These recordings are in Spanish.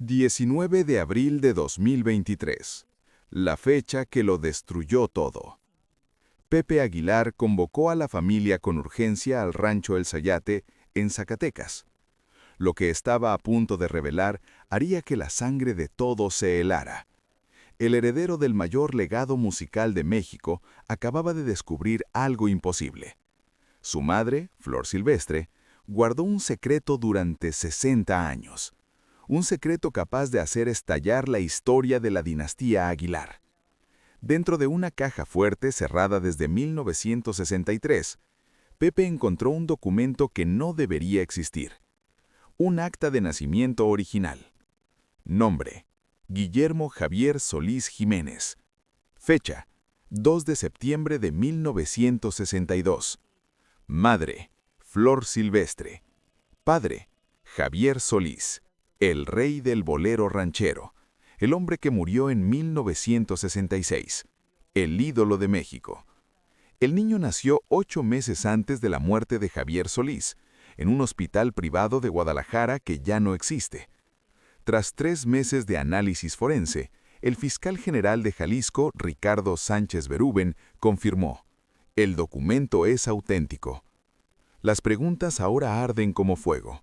19 de abril de 2023, la fecha que lo destruyó todo. Pepe Aguilar convocó a la familia con urgencia al rancho El Zayate, en Zacatecas. Lo que estaba a punto de revelar haría que la sangre de todos se helara. El heredero del mayor legado musical de México acababa de descubrir algo imposible. Su madre, Flor Silvestre, guardó un secreto durante 60 años. Un secreto capaz de hacer estallar la historia de la dinastía Aguilar. Dentro de una caja fuerte cerrada desde 1963, Pepe encontró un documento que no debería existir. Un acta de nacimiento original. Nombre: Guillermo Javier Solís Jiménez. Fecha: 2 de septiembre de 1962. Madre: Flor Silvestre. Padre: Javier Solís, el rey del bolero ranchero, el hombre que murió en 1966, el ídolo de México. El niño nació 8 meses antes de la muerte de Javier Solís, en un hospital privado de Guadalajara que ya no existe. Tras 3 meses de análisis forense, el fiscal general de Jalisco, Ricardo Sánchez Berúben, confirmó: el documento es auténtico. Las preguntas ahora arden como fuego.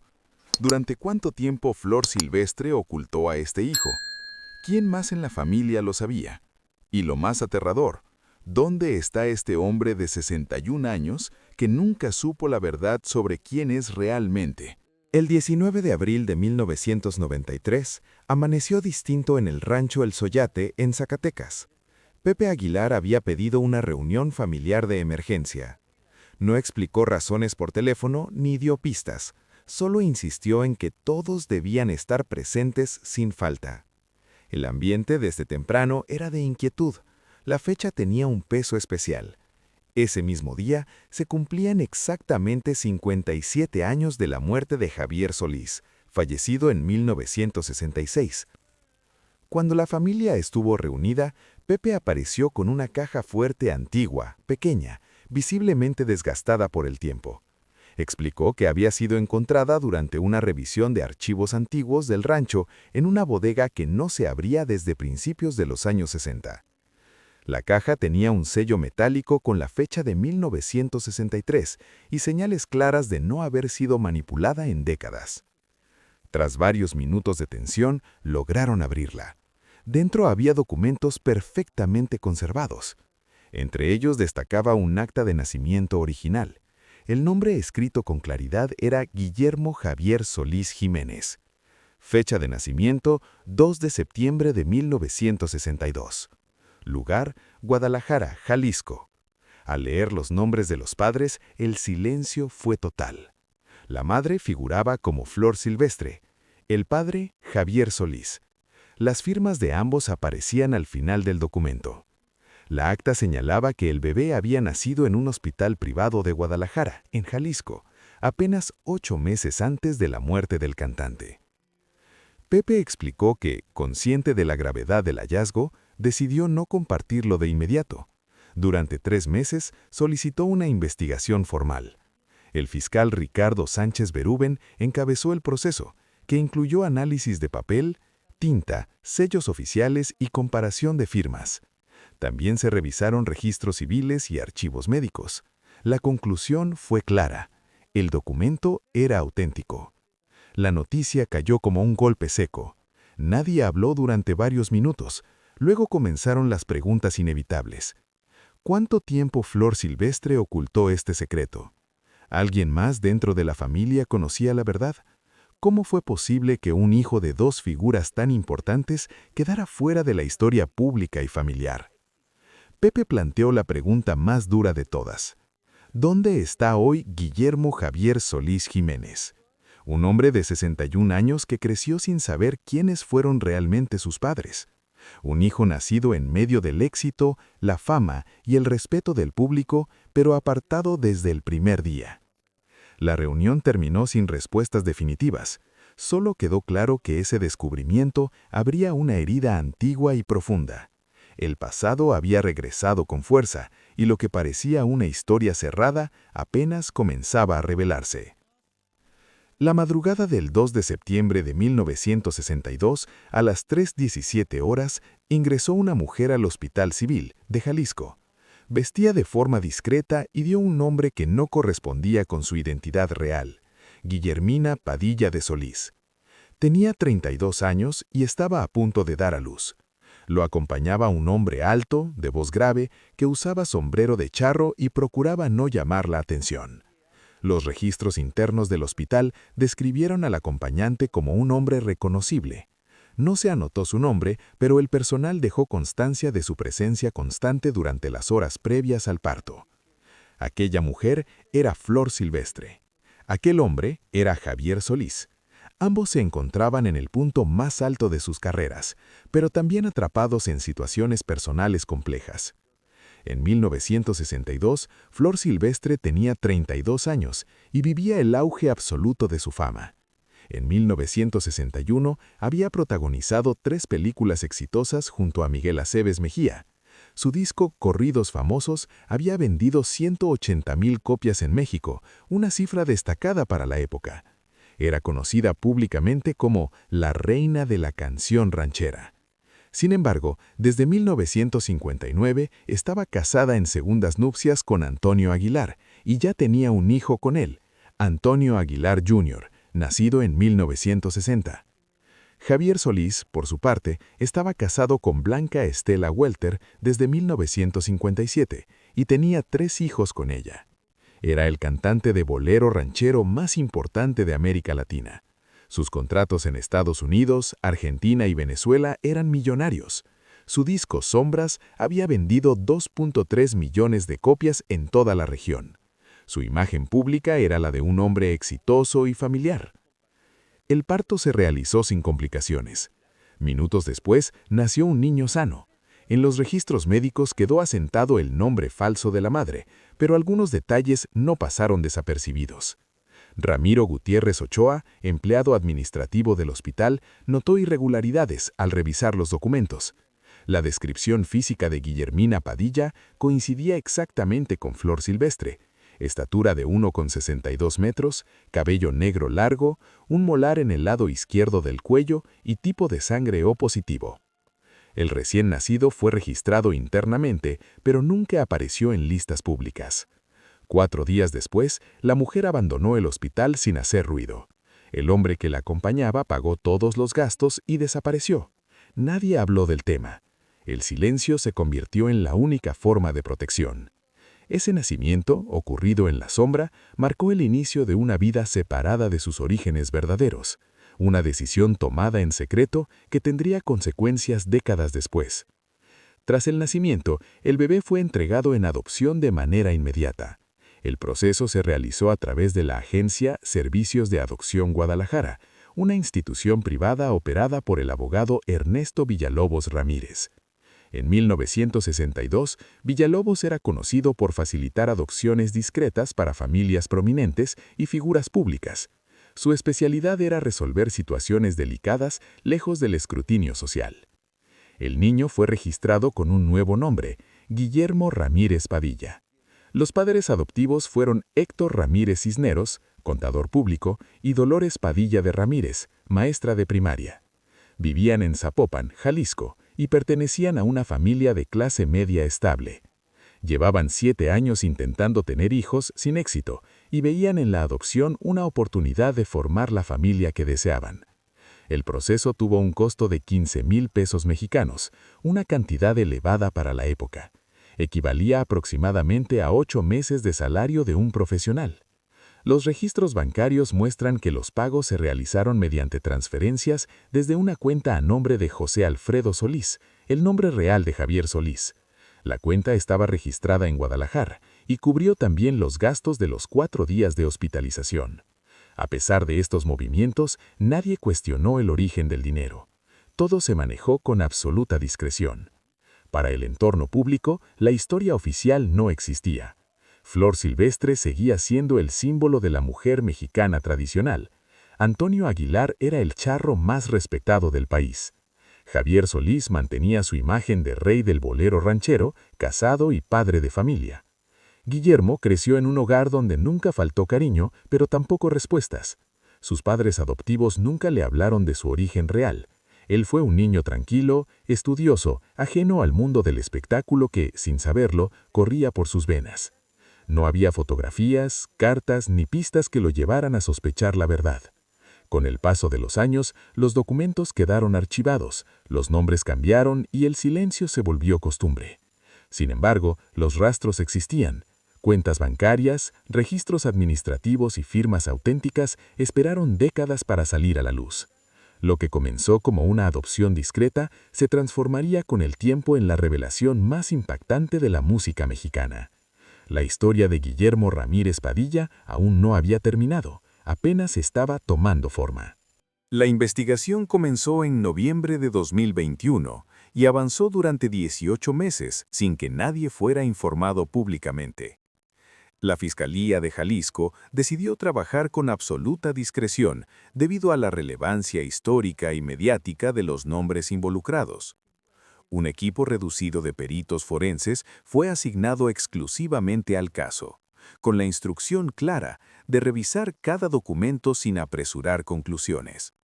¿Durante cuánto tiempo Flor Silvestre ocultó a este hijo? ¿Quién más en la familia lo sabía? Y lo más aterrador, ¿dónde está este hombre de 61 años que nunca supo la verdad sobre quién es realmente? El 19 de abril de 1993 amaneció distinto en el rancho El Zoyate, en Zacatecas. Pepe Aguilar había pedido una reunión familiar de emergencia. No explicó razones por teléfono ni dio pistas, solo insistió en que todos debían estar presentes sin falta. El ambiente desde temprano era de inquietud. La fecha tenía un peso especial. Ese mismo día se cumplían exactamente 57 años de la muerte de Javier Solís, fallecido en 1966. Cuando la familia estuvo reunida, Pepe apareció con una caja fuerte antigua, pequeña, visiblemente desgastada por el tiempo. Explicó que había sido encontrada durante una revisión de archivos antiguos del rancho en una bodega que no se abría desde principios de los años 60. La caja tenía un sello metálico con la fecha de 1963 y señales claras de no haber sido manipulada en décadas. Tras varios minutos de tensión, lograron abrirla. Dentro había documentos perfectamente conservados. Entre ellos destacaba un acta de nacimiento original. El nombre escrito con claridad era Guillermo Javier Solís Jiménez. Fecha de nacimiento: 2 de septiembre de 1962. Lugar: Guadalajara, Jalisco. Al leer los nombres de los padres, el silencio fue total. La madre figuraba como Flor Silvestre. El padre, Javier Solís. Las firmas de ambos aparecían al final del documento. La acta señalaba que el bebé había nacido en un hospital privado de Guadalajara, en Jalisco, apenas 8 meses antes de la muerte del cantante. Pepe explicó que, consciente de la gravedad del hallazgo, decidió no compartirlo de inmediato. Durante 3 meses solicitó una investigación formal. El fiscal Ricardo Sánchez Berúben encabezó el proceso, que incluyó análisis de papel, tinta, sellos oficiales y comparación de firmas. También se revisaron registros civiles y archivos médicos. La conclusión fue clara: el documento era auténtico. La noticia cayó como un golpe seco. Nadie habló durante varios minutos. Luego comenzaron las preguntas inevitables. ¿Cuánto tiempo Flor Silvestre ocultó este secreto? ¿Alguien más dentro de la familia conocía la verdad? ¿Cómo fue posible que un hijo de 2 figuras tan importantes quedara fuera de la historia pública y familiar? Pepe planteó la pregunta más dura de todas. ¿Dónde está hoy Guillermo Javier Solís Jiménez? Un hombre de 61 años que creció sin saber quiénes fueron realmente sus padres. Un hijo nacido en medio del éxito, la fama y el respeto del público, pero apartado desde el primer día. La reunión terminó sin respuestas definitivas. Solo quedó claro que ese descubrimiento abría una herida antigua y profunda. El pasado había regresado con fuerza, y lo que parecía una historia cerrada apenas comenzaba a revelarse. La madrugada del 2 de septiembre de 1962, a las 3:17 horas, ingresó una mujer al Hospital Civil de Jalisco. Vestía de forma discreta y dio un nombre que no correspondía con su identidad real: Guillermina Padilla de Solís. Tenía 32 años y estaba a punto de dar a luz. Lo acompañaba un hombre alto, de voz grave, que usaba sombrero de charro y procuraba no llamar la atención. Los registros internos del hospital describieron al acompañante como un hombre reconocible. No se anotó su nombre, pero el personal dejó constancia de su presencia constante durante las horas previas al parto. Aquella mujer era Flor Silvestre. Aquel hombre era Javier Solís. Ambos se encontraban en el punto más alto de sus carreras, pero también atrapados en situaciones personales complejas. En 1962, Flor Silvestre tenía 32 años y vivía el auge absoluto de su fama. En 1961 había protagonizado 3 películas exitosas junto a Miguel Aceves Mejía. Su disco Corridos Famosos había vendido 180,000 copias en México, una cifra destacada para la época. Era conocida públicamente como la reina de la canción ranchera. Sin embargo, desde 1959 estaba casada en segundas nupcias con Antonio Aguilar y ya tenía un hijo con él, Antonio Aguilar Jr., nacido en 1960. Javier Solís, por su parte, estaba casado con Blanca Estela Welter desde 1957 y tenía 3 hijos con ella. Era el cantante de bolero ranchero más importante de América Latina. Sus contratos en Estados Unidos, Argentina y Venezuela eran millonarios. Su disco Sombras había vendido 2.3 millones de copias en toda la región. Su imagen pública era la de un hombre exitoso y familiar. El parto se realizó sin complicaciones. Minutos después, nació un niño sano. En los registros médicos quedó asentado el nombre falso de la madre, pero algunos detalles no pasaron desapercibidos. Ramiro Gutiérrez Ochoa, empleado administrativo del hospital, notó irregularidades al revisar los documentos. La descripción física de Guillermina Padilla coincidía exactamente con Flor Silvestre: estatura de 1,62 metros, cabello negro largo, un molar en el lado izquierdo del cuello y tipo de sangre O positivo. El recién nacido fue registrado internamente, pero nunca apareció en listas públicas. 4 días después, la mujer abandonó el hospital sin hacer ruido. El hombre que la acompañaba pagó todos los gastos y desapareció. Nadie habló del tema. El silencio se convirtió en la única forma de protección. Ese nacimiento, ocurrido en la sombra, marcó el inicio de una vida separada de sus orígenes verdaderos, una decisión tomada en secreto que tendría consecuencias décadas después. Tras el nacimiento, el bebé fue entregado en adopción de manera inmediata. El proceso se realizó a través de la agencia Servicios de Adopción Guadalajara, una institución privada operada por el abogado Ernesto Villalobos Ramírez. En 1962, Villalobos era conocido por facilitar adopciones discretas para familias prominentes y figuras públicas. Su especialidad era resolver situaciones delicadas lejos del escrutinio social. El niño fue registrado con un nuevo nombre: Guillermo Ramírez Padilla. Los padres adoptivos fueron Héctor Ramírez Cisneros, contador público, y Dolores Padilla de Ramírez, maestra de primaria. Vivían en Zapopan, Jalisco, y pertenecían a una familia de clase media estable. Llevaban 7 años intentando tener hijos sin éxito y veían en la adopción una oportunidad de formar la familia que deseaban. El proceso tuvo un costo de 15,000 pesos mexicanos, una cantidad elevada para la época. Equivalía aproximadamente a 8 meses de salario de un profesional. Los registros bancarios muestran que los pagos se realizaron mediante transferencias desde una cuenta a nombre de José Alfredo Solís, el nombre real de Javier Solís. La cuenta estaba registrada en Guadalajara y cubrió también los gastos de los 4 días de hospitalización. A pesar de estos movimientos, nadie cuestionó el origen del dinero. Todo se manejó con absoluta discreción. Para el entorno público, la historia oficial no existía. Flor Silvestre seguía siendo el símbolo de la mujer mexicana tradicional. Antonio Aguilar era el charro más respetado del país. Javier Solís mantenía su imagen de rey del bolero ranchero, casado y padre de familia. Guillermo creció en un hogar donde nunca faltó cariño, pero tampoco respuestas. Sus padres adoptivos nunca le hablaron de su origen real. Él fue un niño tranquilo, estudioso, ajeno al mundo del espectáculo que, sin saberlo, corría por sus venas. No había fotografías, cartas ni pistas que lo llevaran a sospechar la verdad. Con el paso de los años, los documentos quedaron archivados, los nombres cambiaron y el silencio se volvió costumbre. Sin embargo, los rastros existían. Cuentas bancarias, registros administrativos y firmas auténticas esperaron décadas para salir a la luz. Lo que comenzó como una adopción discreta se transformaría con el tiempo en la revelación más impactante de la música mexicana. La historia de Guillermo Ramírez Padilla aún no había terminado, apenas estaba tomando forma. La investigación comenzó en noviembre de 2021 y avanzó durante 18 meses sin que nadie fuera informado públicamente. La Fiscalía de Jalisco decidió trabajar con absoluta discreción debido a la relevancia histórica y mediática de los nombres involucrados. Un equipo reducido de peritos forenses fue asignado exclusivamente al caso, con la instrucción clara de revisar cada documento sin apresurar conclusiones.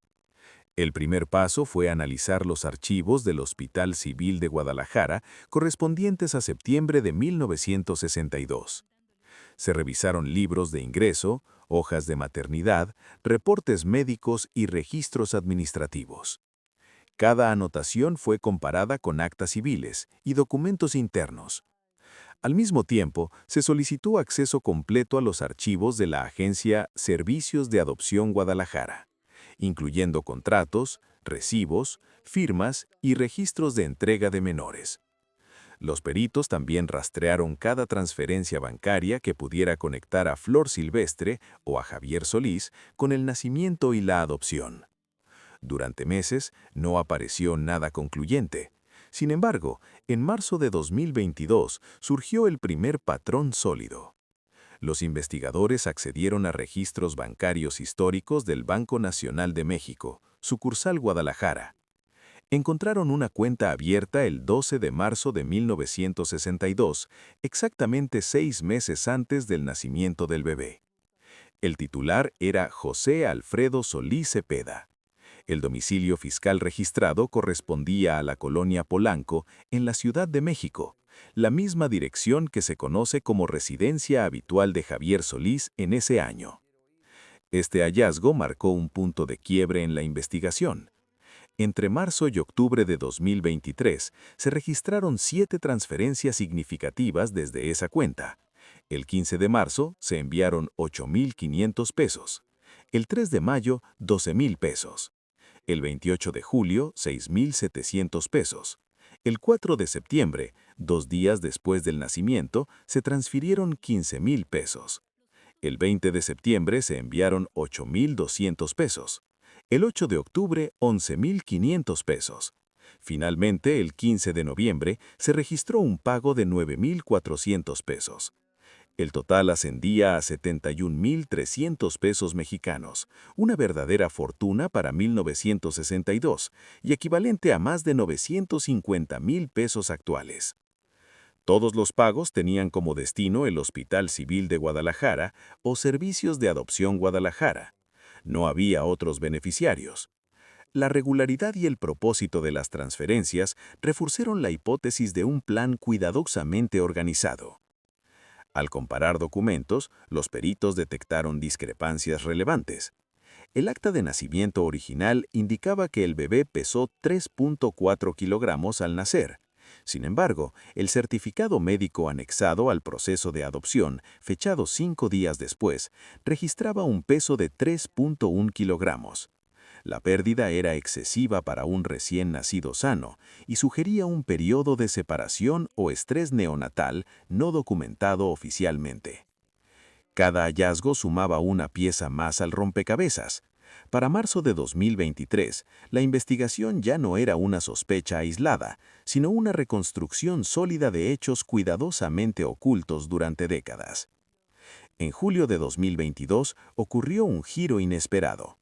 El primer paso fue analizar los archivos del Hospital Civil de Guadalajara correspondientes a septiembre de 1962. Se revisaron libros de ingreso, hojas de maternidad, reportes médicos y registros administrativos. Cada anotación fue comparada con actas civiles y documentos internos. Al mismo tiempo, se solicitó acceso completo a los archivos de la agencia Servicios de Adopción Guadalajara, incluyendo contratos, recibos, firmas y registros de entrega de menores. Los peritos también rastrearon cada transferencia bancaria que pudiera conectar a Flor Silvestre o a Javier Solís con el nacimiento y la adopción. Durante meses no apareció nada concluyente. Sin embargo, en marzo de 2022 surgió el primer patrón sólido. Los investigadores accedieron a registros bancarios históricos del Banco Nacional de México, sucursal Guadalajara. Encontraron una cuenta abierta el 12 de marzo de 1962, exactamente 6 meses antes del nacimiento del bebé. El titular era José Alfredo Solís Cepeda. El domicilio fiscal registrado correspondía a la colonia Polanco, en la Ciudad de México, la misma dirección que se conoce como residencia habitual de Javier Solís en ese año. Este hallazgo marcó un punto de quiebre en la investigación. Entre marzo y octubre de 2023 se registraron 7 transferencias significativas desde esa cuenta. El 15 de marzo se enviaron 8,500 pesos. El 3 de mayo, 12,000 pesos. El 28 de julio, 6,700 pesos. El 4 de septiembre, 2 días después del nacimiento, se transfirieron 15,000 pesos. El 20 de septiembre se enviaron 8,200 pesos. El 8 de octubre, 11,500 pesos. Finalmente, el 15 de noviembre, se registró un pago de 9,400 pesos. El total ascendía a 71,300 pesos mexicanos, una verdadera fortuna para 1962 y equivalente a más de 950,000 pesos actuales. Todos los pagos tenían como destino el Hospital Civil de Guadalajara o Servicios de Adopción Guadalajara. No había otros beneficiarios. La regularidad y el propósito de las transferencias reforzaron la hipótesis de un plan cuidadosamente organizado. Al comparar documentos, los peritos detectaron discrepancias relevantes. El acta de nacimiento original indicaba que el bebé pesó 3,4 kilogramos al nacer. Sin embargo, el certificado médico anexado al proceso de adopción, fechado 5 días después, registraba un peso de 3,1 kilogramos. La pérdida era excesiva para un recién nacido sano y sugería un periodo de separación o estrés neonatal no documentado oficialmente. Cada hallazgo sumaba una pieza más al rompecabezas. Para marzo de 2023, la investigación ya no era una sospecha aislada, sino una reconstrucción sólida de hechos cuidadosamente ocultos durante décadas. En julio de 2022 ocurrió un giro inesperado.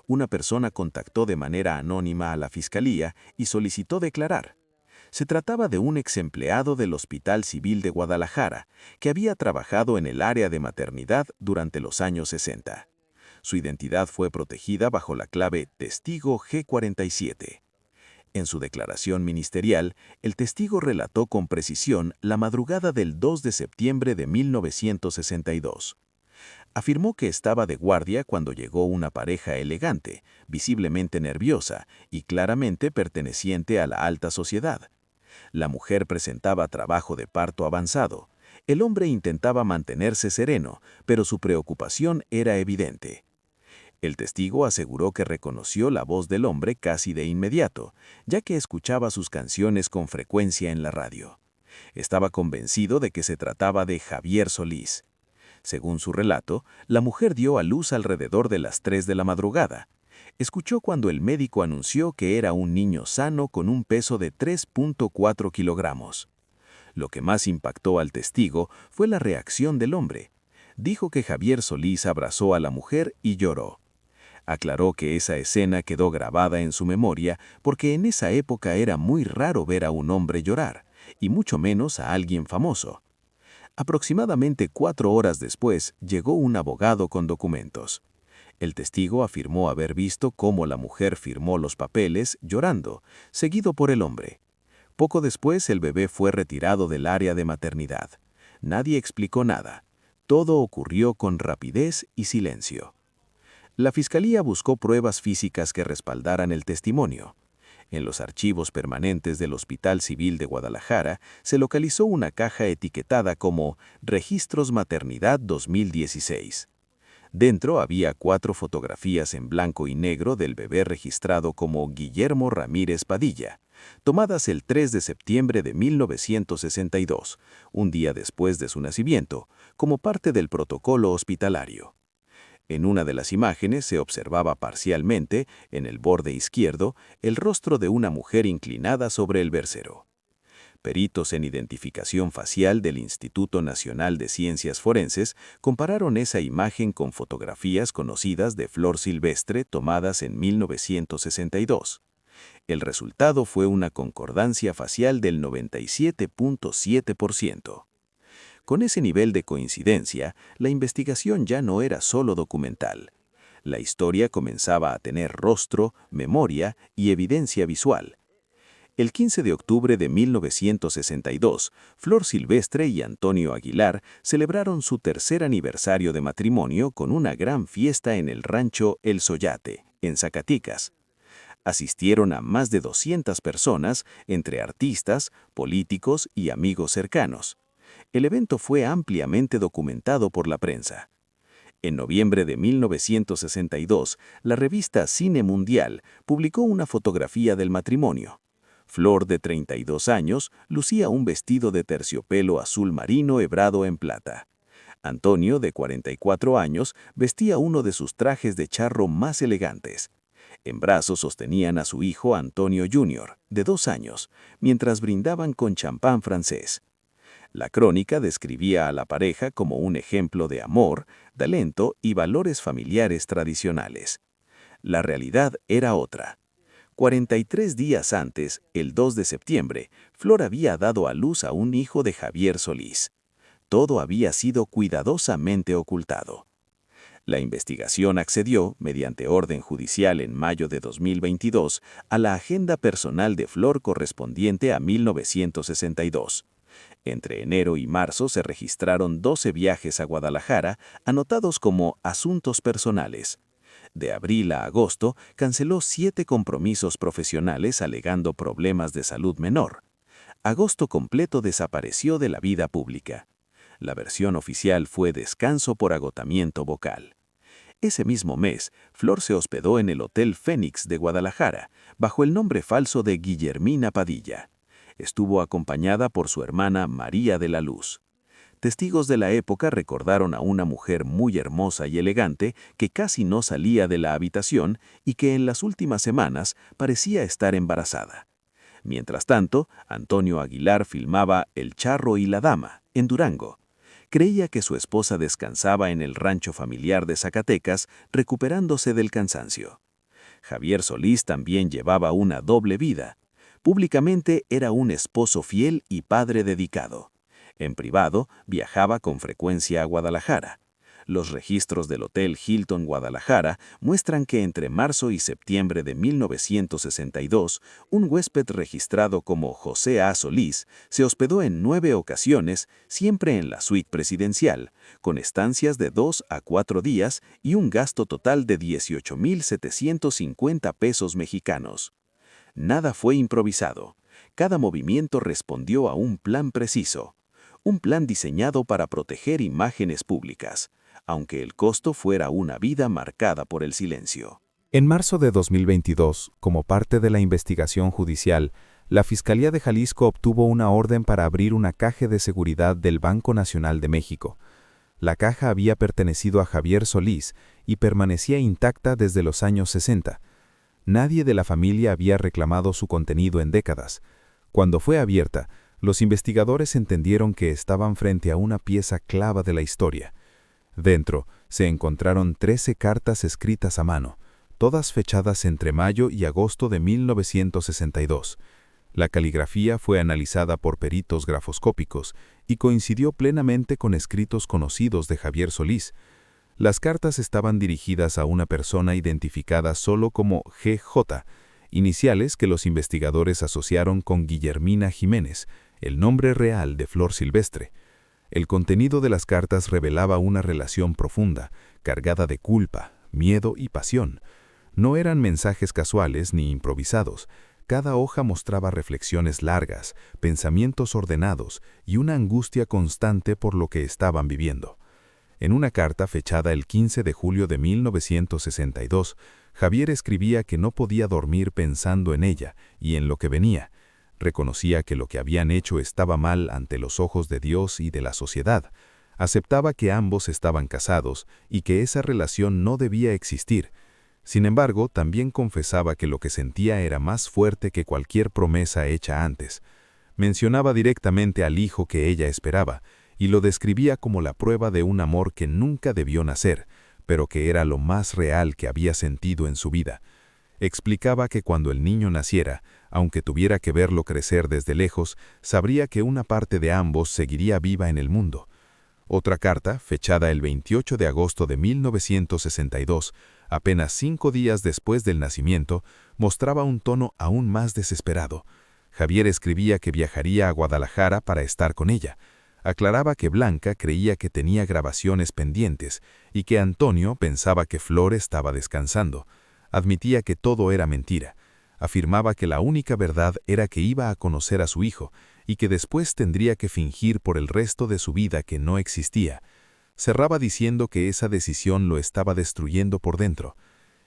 Una persona contactó de manera anónima a la Fiscalía y solicitó declarar. Se trataba de un exempleado del Hospital Civil de Guadalajara, que había trabajado en el área de maternidad durante los años 60. Su identidad fue protegida bajo la clave Testigo G47. En su declaración ministerial, el testigo relató con precisión la madrugada del 2 de septiembre de 1962. Afirmó que estaba de guardia cuando llegó una pareja elegante, visiblemente nerviosa y claramente perteneciente a la alta sociedad. La mujer presentaba trabajo de parto avanzado. El hombre intentaba mantenerse sereno, pero su preocupación era evidente. El testigo aseguró que reconoció la voz del hombre casi de inmediato, ya que escuchaba sus canciones con frecuencia en la radio. Estaba convencido de que se trataba de Javier Solís. Según su relato, la mujer dio a luz alrededor de las 3 de la madrugada. Escuchó cuando el médico anunció que era un niño sano con un peso de 3.4 kilogramos. Lo que más impactó al testigo fue la reacción del hombre. Dijo que Javier Solís abrazó a la mujer y lloró. Aclaró que esa escena quedó grabada en su memoria porque en esa época era muy raro ver a un hombre llorar, y mucho menos a alguien famoso. Aproximadamente 4 horas después llegó un abogado con documentos. El testigo afirmó haber visto cómo la mujer firmó los papeles llorando, seguido por el hombre. Poco después el bebé fue retirado del área de maternidad. Nadie explicó nada. Todo ocurrió con rapidez y silencio. La fiscalía buscó pruebas físicas que respaldaran el testimonio. En los archivos permanentes del Hospital Civil de Guadalajara se localizó una caja etiquetada como Registros Maternidad 2016. Dentro había 4 fotografías en blanco y negro del bebé registrado como Guillermo Ramírez Padilla, tomadas el 3 de septiembre de 1962, un día después de su nacimiento, como parte del protocolo hospitalario. En una de las imágenes se observaba parcialmente, en el borde izquierdo, el rostro de una mujer inclinada sobre el versero. Peritos en identificación facial del Instituto Nacional de Ciencias Forenses compararon esa imagen con fotografías conocidas de Flor Silvestre tomadas en 1962. El resultado fue una concordancia facial del 97.7%. Con ese nivel de coincidencia, la investigación ya no era solo documental. La historia comenzaba a tener rostro, memoria y evidencia visual. El 15 de octubre de 1962, Flor Silvestre y Antonio Aguilar celebraron su 3er aniversario de matrimonio con una gran fiesta en el rancho El Soyate, en Zacatecas. Asistieron a más de 200 personas, entre artistas, políticos y amigos cercanos. El evento fue ampliamente documentado por la prensa. En noviembre de 1962, la revista Cine Mundial publicó una fotografía del matrimonio. Flor, de 32 años, lucía un vestido de terciopelo azul marino hebrado en plata. Antonio, de 44 años, vestía uno de sus trajes de charro más elegantes. En brazos sostenían a su hijo Antonio Jr., de 2 años, mientras brindaban con champán francés. La crónica describía a la pareja como un ejemplo de amor, talento y valores familiares tradicionales. La realidad era otra. 43 días antes, el 2 de septiembre, Flor había dado a luz a un hijo de Javier Solís. Todo había sido cuidadosamente ocultado. La investigación accedió, mediante orden judicial en mayo de 2022, a la agenda personal de Flor correspondiente a 1962. Entre enero y marzo se registraron 12 viajes a Guadalajara, anotados como asuntos personales. De abril a agosto, canceló 7 compromisos profesionales alegando problemas de salud menor. Agosto completo desapareció de la vida pública. La versión oficial fue descanso por agotamiento vocal. Ese mismo mes, Flor se hospedó en el Hotel Fénix de Guadalajara, bajo el nombre falso de Guillermina Padilla. Estuvo acompañada por su hermana María de la Luz. Testigos de la época recordaron a una mujer muy hermosa y elegante que casi no salía de la habitación y que en las últimas semanas parecía estar embarazada. Mientras tanto, Antonio Aguilar filmaba El Charro y la Dama, en Durango. Creía que su esposa descansaba en el rancho familiar de Zacatecas, recuperándose del cansancio. Javier Solís también llevaba una doble vida. Públicamente era un esposo fiel y padre dedicado. En privado, viajaba con frecuencia a Guadalajara. Los registros del Hotel Hilton Guadalajara muestran que entre marzo y septiembre de 1962, un huésped registrado como José A. Solís se hospedó en 9 ocasiones, siempre en la suite presidencial, con estancias de 2 a 4 días y un gasto total de 18,750 pesos mexicanos. Nada fue improvisado. Cada movimiento respondió a un plan preciso. Un plan diseñado para proteger imágenes públicas, aunque el costo fuera una vida marcada por el silencio. En marzo de 2022, como parte de la investigación judicial, la Fiscalía de Jalisco obtuvo una orden para abrir una caja de seguridad del Banco Nacional de México. La caja había pertenecido a Javier Solís y permanecía intacta desde los años 60. Nadie de la familia había reclamado su contenido en décadas. Cuando fue abierta, los investigadores entendieron que estaban frente a una pieza clave de la historia. Dentro se encontraron 13 cartas escritas a mano, todas fechadas entre mayo y agosto de 1962. La caligrafía fue analizada por peritos grafoscópicos y coincidió plenamente con escritos conocidos de Javier Solís. Las cartas estaban dirigidas a una persona identificada solo como GJ, iniciales que los investigadores asociaron con Guillermina Jiménez, el nombre real de Flor Silvestre. El contenido de las cartas revelaba una relación profunda, cargada de culpa, miedo y pasión. No eran mensajes casuales ni improvisados. Cada hoja mostraba reflexiones largas, pensamientos ordenados y una angustia constante por lo que estaban viviendo. En una carta fechada el 15 de julio de 1962, Javier escribía que no podía dormir pensando en ella y en lo que venía. Reconocía que lo que habían hecho estaba mal ante los ojos de Dios y de la sociedad. Aceptaba que ambos estaban casados y que esa relación no debía existir. Sin embargo, también confesaba que lo que sentía era más fuerte que cualquier promesa hecha antes. Mencionaba directamente al hijo que ella esperaba, y lo describía como la prueba de un amor que nunca debió nacer, pero que era lo más real que había sentido en su vida. Explicaba que cuando el niño naciera, aunque tuviera que verlo crecer desde lejos, sabría que una parte de ambos seguiría viva en el mundo. Otra carta, fechada el 28 de agosto de 1962, apenas 5 días después del nacimiento, mostraba un tono aún más desesperado. Javier escribía que viajaría a Guadalajara para estar con ella. Aclaraba que Blanca creía que tenía grabaciones pendientes y que Antonio pensaba que Flor estaba descansando. Admitía que todo era mentira. Afirmaba que la única verdad era que iba a conocer a su hijo y que después tendría que fingir por el resto de su vida que no existía. Cerraba diciendo que esa decisión lo estaba destruyendo por dentro.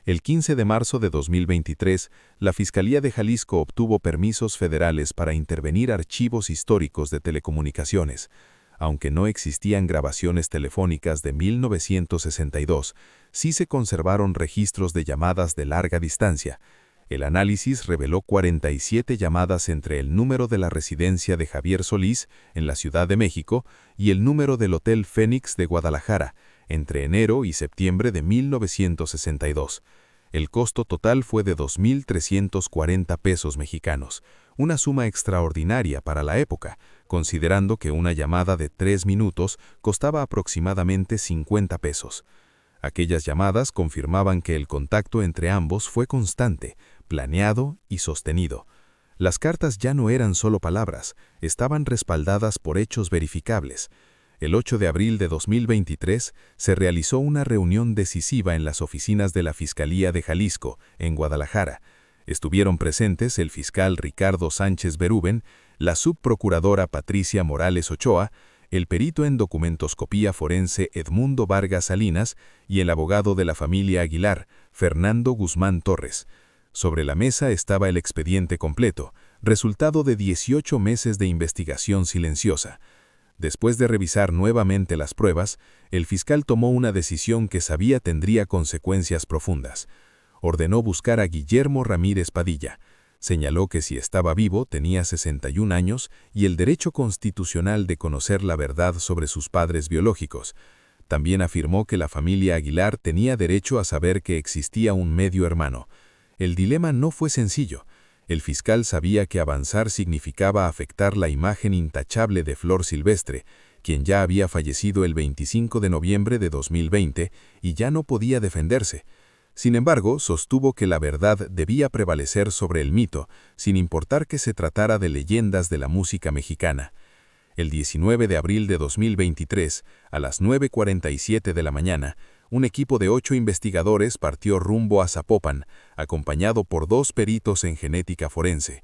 El 15 de marzo de 2023, la Fiscalía de Jalisco obtuvo permisos federales para intervenir archivos históricos de telecomunicaciones. Aunque no existían grabaciones telefónicas de 1962, sí se conservaron registros de llamadas de larga distancia. El análisis reveló 47 llamadas entre el número de la residencia de Javier Solís, en la Ciudad de México, y el número del Hotel Fénix de Guadalajara, entre enero y septiembre de 1962. El costo total fue de 2,340 pesos mexicanos, una suma extraordinaria para la época, considerando que una llamada de 3 minutos costaba aproximadamente 50 pesos. Aquellas llamadas confirmaban que el contacto entre ambos fue constante, planeado y sostenido. Las cartas ya no eran solo palabras, estaban respaldadas por hechos verificables. El 8 de abril de 2023 se realizó una reunión decisiva en las oficinas de la Fiscalía de Jalisco, en Guadalajara. Estuvieron presentes el fiscal Ricardo Sánchez Berúben, la subprocuradora Patricia Morales Ochoa, el perito en documentoscopía forense Edmundo Vargas Salinas y el abogado de la familia Aguilar, Fernando Guzmán Torres. Sobre la mesa estaba el expediente completo, resultado de 18 meses de investigación silenciosa. Después de revisar nuevamente las pruebas, el fiscal tomó una decisión que sabía tendría consecuencias profundas. Ordenó buscar a Guillermo Ramírez Padilla. Señaló que si estaba vivo tenía 61 años y el derecho constitucional de conocer la verdad sobre sus padres biológicos. También afirmó que la familia Aguilar tenía derecho a saber que existía un medio hermano. El dilema no fue sencillo. El fiscal sabía que avanzar significaba afectar la imagen intachable de Flor Silvestre, quien ya había fallecido el 25 de noviembre de 2020 y ya no podía defenderse. Sin embargo, sostuvo que la verdad debía prevalecer sobre el mito, sin importar que se tratara de leyendas de la música mexicana. El 19 de abril de 2023, a las 9:47 de la mañana, un equipo de 8 investigadores partió rumbo a Zapopan, acompañado por 2 peritos en genética forense.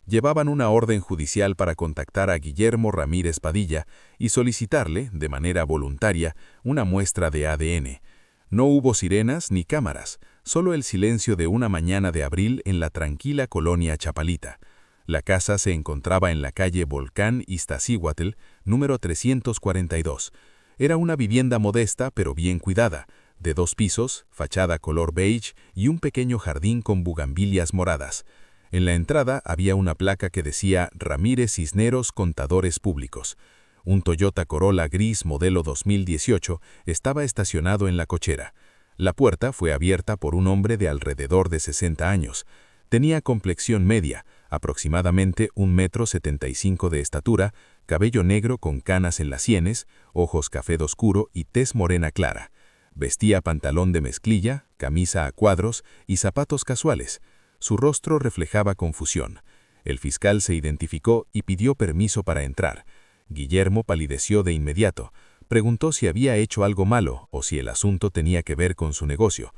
Llevaban una orden judicial para contactar a Guillermo Ramírez Padilla y solicitarle, de manera voluntaria, una muestra de ADN. No hubo sirenas ni cámaras, solo el silencio de una mañana de abril en la tranquila colonia Chapalita. La casa se encontraba en la calle Volcán Iztaccíhuatl, número 342. Era una vivienda modesta pero bien cuidada, de 2 pisos, fachada color beige y un pequeño jardín con bugambilias moradas. En la entrada había una placa que decía Ramírez Cisneros Contadores Públicos. Un Toyota Corolla gris modelo 2018 estaba estacionado en la cochera. La puerta fue abierta por un hombre de alrededor de 60 años. Tenía complexión media, aproximadamente 1,75 m de estatura, cabello negro con canas en las sienes, ojos café oscuro y tez morena clara. Vestía pantalón de mezclilla, camisa a cuadros y zapatos casuales. Su rostro reflejaba confusión. El fiscal se identificó y pidió permiso para entrar. Guillermo palideció de inmediato. Preguntó si había hecho algo malo o si el asunto tenía que ver con su negocio.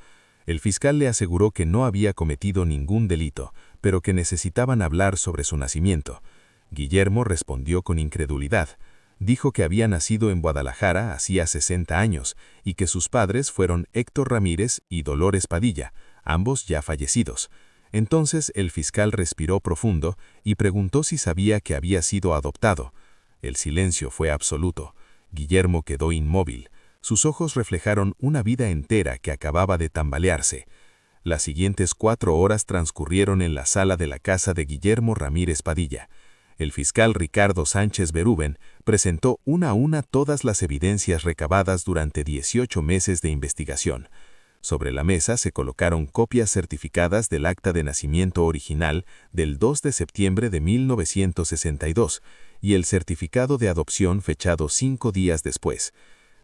El fiscal le aseguró que no había cometido ningún delito, pero que necesitaban hablar sobre su nacimiento. Guillermo respondió con incredulidad. Dijo que había nacido en Guadalajara hacía 60 años y que sus padres fueron Héctor Ramírez y Dolores Padilla, ambos ya fallecidos. Entonces el fiscal respiró profundo y preguntó si sabía que había sido adoptado. El silencio fue absoluto. Guillermo quedó inmóvil. Sus ojos reflejaron una vida entera que acababa de tambalearse. Las siguientes 4 horas transcurrieron en la sala de la casa de Guillermo Ramírez Padilla. El fiscal Ricardo Sánchez Berúben presentó una a una todas las evidencias recabadas durante 18 meses de investigación. Sobre la mesa se colocaron copias certificadas del acta de nacimiento original del 2 de septiembre de 1962 y el certificado de adopción fechado 5 días después.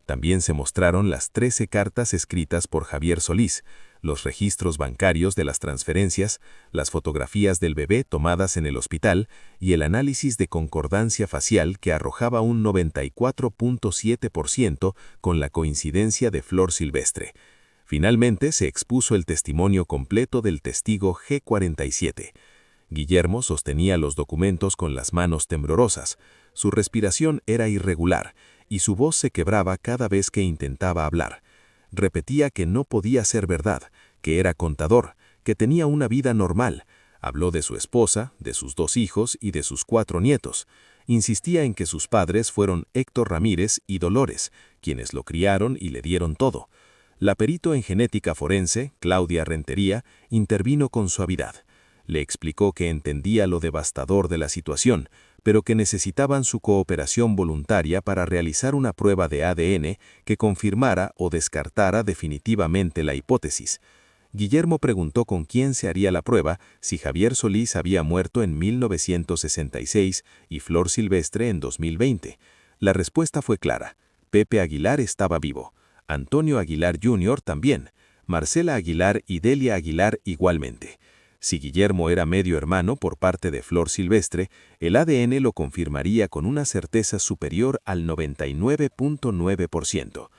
También se mostraron las 13 cartas escritas por Javier Solís, los registros bancarios de las transferencias, las fotografías del bebé tomadas en el hospital y el análisis de concordancia facial que arrojaba un 94.7% con la coincidencia de Flor Silvestre. Finalmente se expuso el testimonio completo del testigo G47. Guillermo sostenía los documentos con las manos temblorosas. Su respiración era irregular y su voz se quebraba cada vez que intentaba hablar. Repetía que no podía ser verdad, que era contador, que tenía una vida normal. Habló de su esposa, de sus 2 hijos y de sus 4 nietos. Insistía en que sus padres fueron Héctor Ramírez y Dolores, quienes lo criaron y le dieron todo. La perito en genética forense, Claudia Rentería, intervino con suavidad. Le explicó que entendía lo devastador de la situación, pero que necesitaban su cooperación voluntaria para realizar una prueba de ADN que confirmara o descartara definitivamente la hipótesis. Guillermo preguntó con quién se haría la prueba si Javier Solís había muerto en 1966 y Flor Silvestre en 2020. La respuesta fue clara. Pepe Aguilar estaba vivo. Antonio Aguilar Jr. también, Marcela Aguilar y Delia Aguilar igualmente. Si Guillermo era medio hermano por parte de Flor Silvestre, el ADN lo confirmaría con una certeza superior al 99.9%.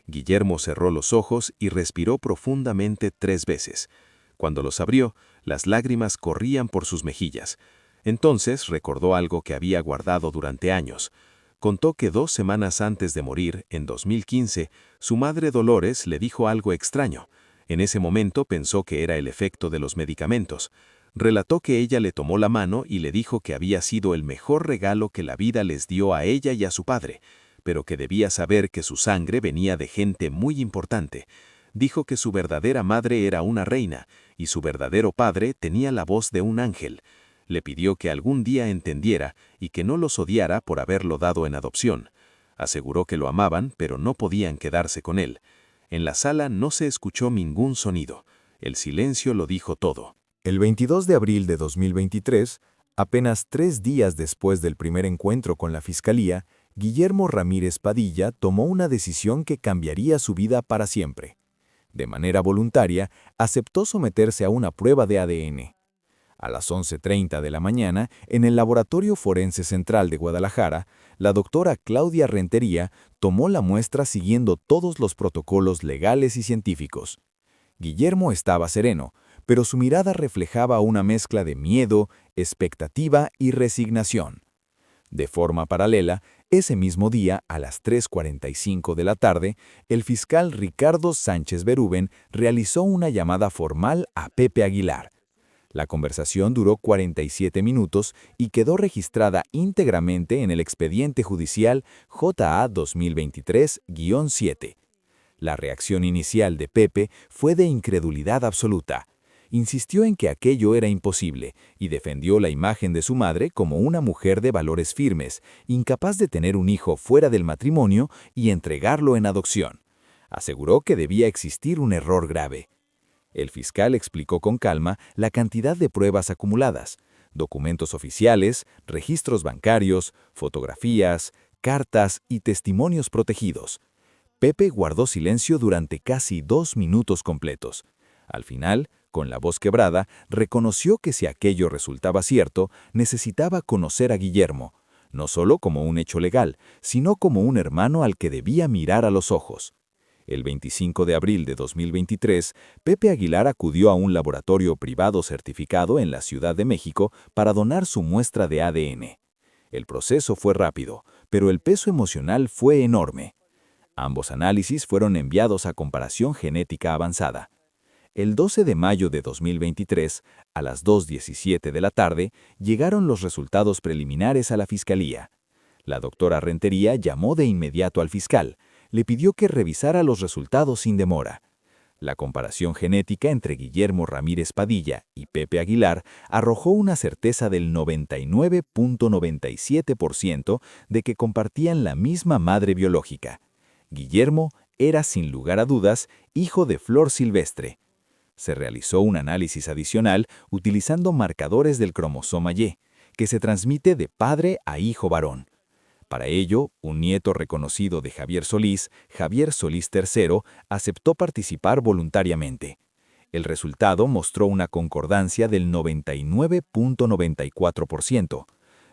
Guillermo cerró los ojos y respiró profundamente 3 veces. Cuando los abrió, las lágrimas corrían por sus mejillas. Entonces recordó algo que había guardado durante años. Contó que 2 semanas antes de morir, en 2015, su madre Dolores le dijo algo extraño. En ese momento pensó que era el efecto de los medicamentos. Relató que ella le tomó la mano y le dijo que había sido el mejor regalo que la vida les dio a ella y a su padre, pero que debía saber que su sangre venía de gente muy importante. Dijo que su verdadera madre era una reina y su verdadero padre tenía la voz de un ángel. Le pidió que algún día entendiera y que no los odiara por haberlo dado en adopción. Aseguró que lo amaban, pero no podían quedarse con él. En la sala no se escuchó ningún sonido. El silencio lo dijo todo. El 22 de abril de 2023, apenas 3 días después del primer encuentro con la Fiscalía, Guillermo Ramírez Padilla tomó una decisión que cambiaría su vida para siempre. De manera voluntaria, aceptó someterse a una prueba de ADN. A las 11:30 de la mañana, en el Laboratorio Forense Central de Guadalajara, la doctora Claudia Rentería tomó la muestra siguiendo todos los protocolos legales y científicos. Guillermo estaba sereno, pero su mirada reflejaba una mezcla de miedo, expectativa y resignación. De forma paralela, ese mismo día, a las 3:45 de la tarde, el fiscal Ricardo Sánchez Berúben realizó una llamada formal a Pepe Aguilar. La conversación duró 47 minutos y quedó registrada íntegramente en el expediente judicial JA 2023-7. La reacción inicial de Pepe fue de incredulidad absoluta. Insistió en que aquello era imposible y defendió la imagen de su madre como una mujer de valores firmes, incapaz de tener un hijo fuera del matrimonio y entregarlo en adopción. Aseguró que debía existir un error grave. El fiscal explicó con calma la cantidad de pruebas acumuladas, documentos oficiales, registros bancarios, fotografías, cartas y testimonios protegidos. Pepe guardó silencio durante casi 2 minutos completos. Al final, con la voz quebrada, reconoció que si aquello resultaba cierto, necesitaba conocer a Guillermo, no solo como un hecho legal, sino como un hermano al que debía mirar a los ojos. El 25 de abril de 2023, Pepe Aguilar acudió a un laboratorio privado certificado en la Ciudad de México para donar su muestra de ADN. El proceso fue rápido, pero el peso emocional fue enorme. Ambos análisis fueron enviados a comparación genética avanzada. El 12 de mayo de 2023, a las 2:17 de la tarde, llegaron los resultados preliminares a la Fiscalía. La doctora Rentería llamó de inmediato al fiscal, le pidió que revisara los resultados sin demora. La comparación genética entre Guillermo Ramírez Padilla y Pepe Aguilar arrojó una certeza del 99.97% de que compartían la misma madre biológica. Guillermo era, sin lugar a dudas, hijo de Flor Silvestre. Se realizó un análisis adicional utilizando marcadores del cromosoma Y, que se transmite de padre a hijo varón. Para ello, un nieto reconocido de Javier Solís III, aceptó participar voluntariamente. El resultado mostró una concordancia del 99.94%.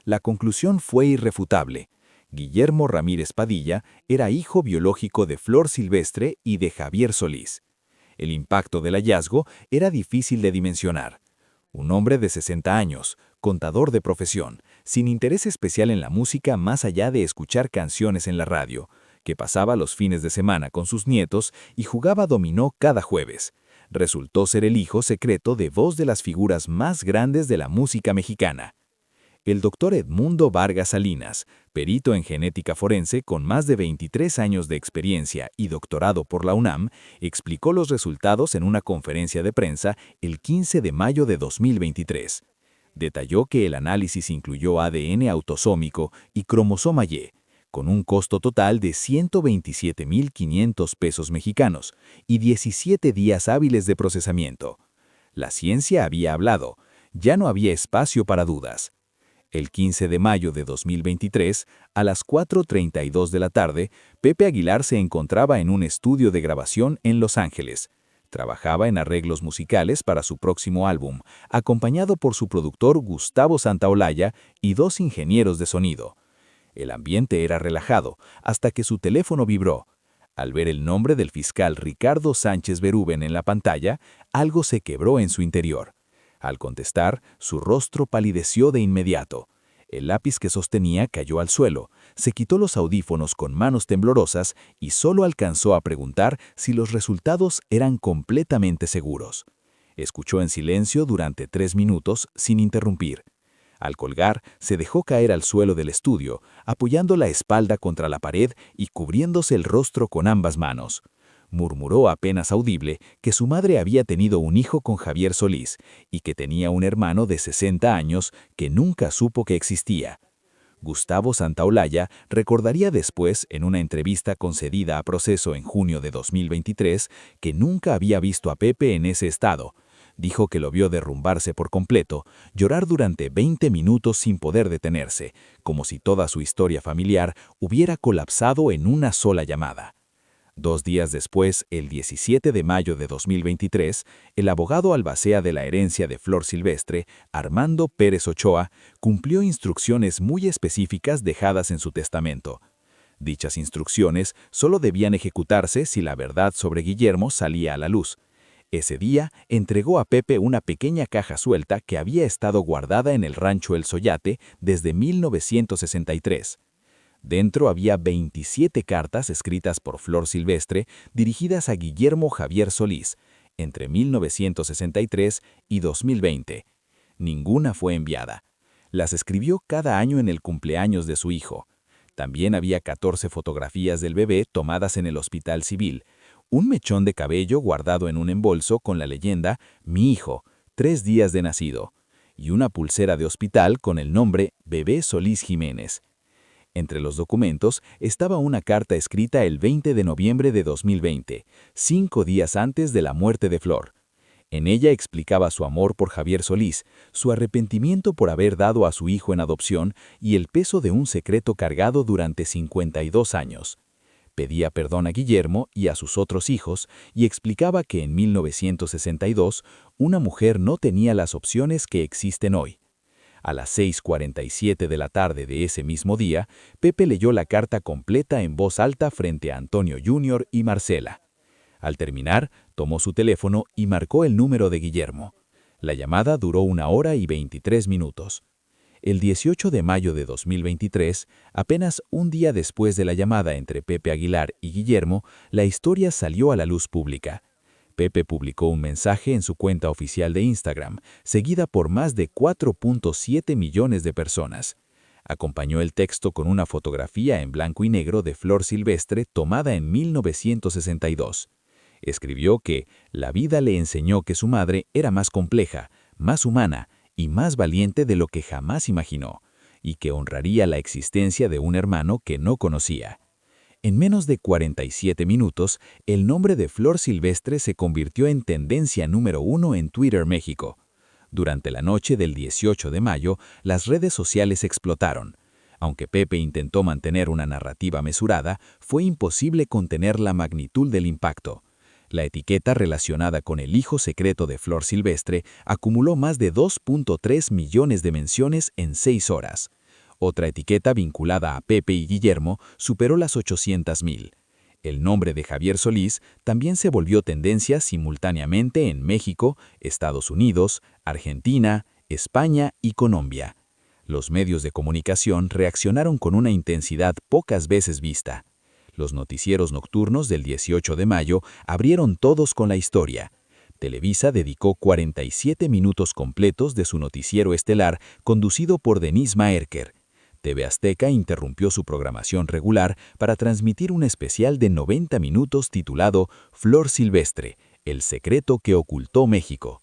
La conclusión fue irrefutable. Guillermo Ramírez Padilla era hijo biológico de Flor Silvestre y de Javier Solís. El impacto del hallazgo era difícil de dimensionar. Un hombre de 60 años, contador de profesión, sin interés especial en la música más allá de escuchar canciones en la radio, que pasaba los fines de semana con sus nietos y jugaba dominó cada jueves. Resultó ser el hijo secreto de voz de las figuras más grandes de la música mexicana. El doctor Edmundo Vargas Salinas, perito en genética forense con más de 23 años de experiencia y doctorado por la UNAM, explicó los resultados en una conferencia de prensa el 15 de mayo de 2023. Detalló que el análisis incluyó ADN autosómico y cromosoma Y, con un costo total de 127.500 pesos mexicanos y 17 días hábiles de procesamiento. La ciencia había hablado, ya no había espacio para dudas. El 15 de mayo de 2023, a las 4:32 de la tarde, Pepe Aguilar se encontraba en un estudio de grabación en Los Ángeles. Trabajaba en arreglos musicales para su próximo álbum, acompañado por su productor Gustavo Santaolalla y 2 ingenieros de sonido. El ambiente era relajado, hasta que su teléfono vibró. Al ver el nombre del fiscal Ricardo Sánchez Berúben en la pantalla, algo se quebró en su interior. Al contestar, su rostro palideció de inmediato. El lápiz que sostenía cayó al suelo, se quitó los audífonos con manos temblorosas y solo alcanzó a preguntar si los resultados eran completamente seguros. Escuchó en silencio durante 3 minutos sin interrumpir. Al colgar, se dejó caer al suelo del estudio, apoyando la espalda contra la pared y cubriéndose el rostro con ambas manos. Murmuró apenas audible que su madre había tenido un hijo con Javier Solís y que tenía un hermano de 60 años que nunca supo que existía. Gustavo Santaolalla recordaría después, en una entrevista concedida a Proceso en junio de 2023, que nunca había visto a Pepe en ese estado. Dijo que lo vio derrumbarse por completo, llorar durante 20 minutos sin poder detenerse, como si toda su historia familiar hubiera colapsado en una sola llamada. 2 días después, el 17 de mayo de 2023, el abogado albacea de la herencia de Flor Silvestre, Armando Pérez Ochoa, cumplió instrucciones muy específicas dejadas en su testamento. Dichas instrucciones solo debían ejecutarse si la verdad sobre Guillermo salía a la luz. Ese día, entregó a Pepe una pequeña caja suelta que había estado guardada en el rancho El Soyate desde 1963. Dentro había 27 cartas escritas por Flor Silvestre dirigidas a Guillermo Javier Solís, entre 1963 y 2020. Ninguna fue enviada. Las escribió cada año en el cumpleaños de su hijo. También había 14 fotografías del bebé tomadas en el Hospital Civil, un mechón de cabello guardado en un embolso con la leyenda «Mi hijo, 3 días de nacido», y una pulsera de hospital con el nombre Bebé Solís Jiménez. Entre los documentos estaba una carta escrita el 20 de noviembre de 2020, 5 días antes de la muerte de Flor. En ella explicaba su amor por Javier Solís, su arrepentimiento por haber dado a su hijo en adopción y el peso de un secreto cargado durante 52 años. Pedía perdón a Guillermo y a sus otros hijos y explicaba que en 1962 una mujer no tenía las opciones que existen hoy. A las 6:47 de la tarde de ese mismo día, Pepe leyó la carta completa en voz alta frente a Antonio Jr. y Marcela. Al terminar, tomó su teléfono y marcó el número de Guillermo. La llamada duró 1 hora y 23 minutos. El 18 de mayo de 2023, apenas un día después de la llamada entre Pepe Aguilar y Guillermo, la historia salió a la luz pública. Pepe publicó un mensaje en su cuenta oficial de Instagram, seguida por más de 4.7 millones de personas. Acompañó el texto con una fotografía en blanco y negro de Flor Silvestre tomada en 1962. Escribió que la vida le enseñó que su madre era más compleja, más humana y más valiente de lo que jamás imaginó, y que honraría la existencia de un hermano que no conocía. En menos de 47 minutos, el nombre de Flor Silvestre se convirtió en tendencia número 1 en Twitter México. Durante la noche del 18 de mayo, las redes sociales explotaron. Aunque Pepe intentó mantener una narrativa mesurada, fue imposible contener la magnitud del impacto. La etiqueta relacionada con el hijo secreto de Flor Silvestre acumuló más de 2.3 millones de menciones en 6 horas. Otra etiqueta vinculada a Pepe y Guillermo superó las 800,000. El nombre de Javier Solís también se volvió tendencia simultáneamente en México, Estados Unidos, Argentina, España y Colombia. Los medios de comunicación reaccionaron con una intensidad pocas veces vista. Los noticieros nocturnos del 18 de mayo abrieron todos con la historia. Televisa dedicó 47 minutos completos de su noticiero estelar conducido por Denise Maerker. TV Azteca interrumpió su programación regular para transmitir un especial de 90 minutos titulado Flor Silvestre, el secreto que ocultó México.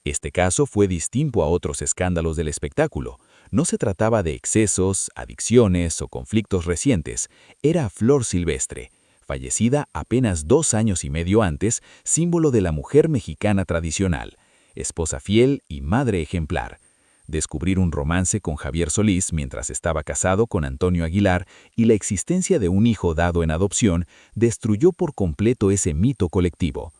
Este caso fue distinto a otros escándalos del espectáculo. No se trataba de excesos, adicciones o conflictos recientes. Era Flor Silvestre, fallecida apenas 2 años y medio antes, símbolo de la mujer mexicana tradicional, esposa fiel y madre ejemplar. Descubrir un romance con Javier Solís mientras estaba casado con Antonio Aguilar y la existencia de un hijo dado en adopción destruyó por completo ese mito colectivo.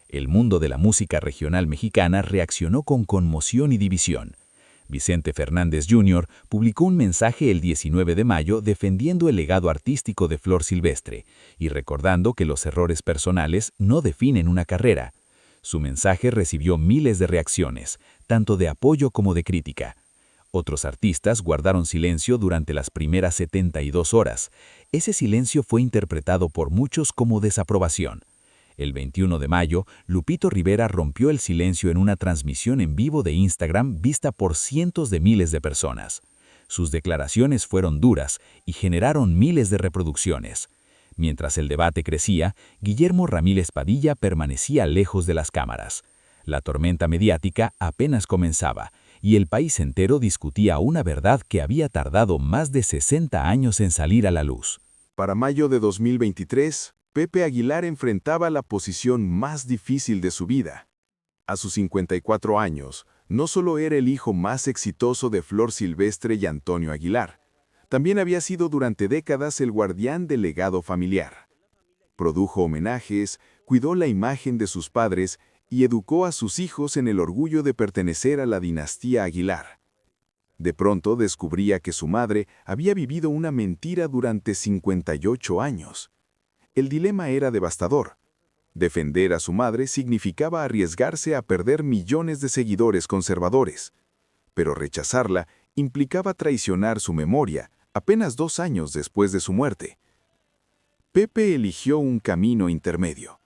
El mundo de la música regional mexicana reaccionó con conmoción y división. Vicente Fernández Jr. publicó un mensaje el 19 de mayo defendiendo el legado artístico de Flor Silvestre y recordando que los errores personales no definen una carrera. Su mensaje recibió miles de reacciones, tanto de apoyo como de crítica. Otros artistas guardaron silencio durante las primeras 72 horas. Ese silencio fue interpretado por muchos como desaprobación. El 21 de mayo, Lupito Rivera rompió el silencio en una transmisión en vivo de Instagram vista por cientos de miles de personas. Sus declaraciones fueron duras y generaron miles de reproducciones. Mientras el debate crecía, Guillermo Ramírez Padilla permanecía lejos de las cámaras. La tormenta mediática apenas comenzaba, y el país entero discutía una verdad que había tardado más de 60 años en salir a la luz. Para mayo de 2023, Pepe Aguilar enfrentaba la posición más difícil de su vida. A sus 54 años, no solo era el hijo más exitoso de Flor Silvestre y Antonio Aguilar, también había sido durante décadas el guardián del legado familiar. Produjo homenajes, cuidó la imagen de sus padres y educó a sus hijos en el orgullo de pertenecer a la dinastía Aguilar. De pronto descubría que su madre había vivido una mentira durante 58 años. El dilema era devastador. Defender a su madre significaba arriesgarse a perder millones de seguidores conservadores, pero rechazarla implicaba traicionar su memoria apenas 2 años después de su muerte. Pepe eligió un camino intermedio.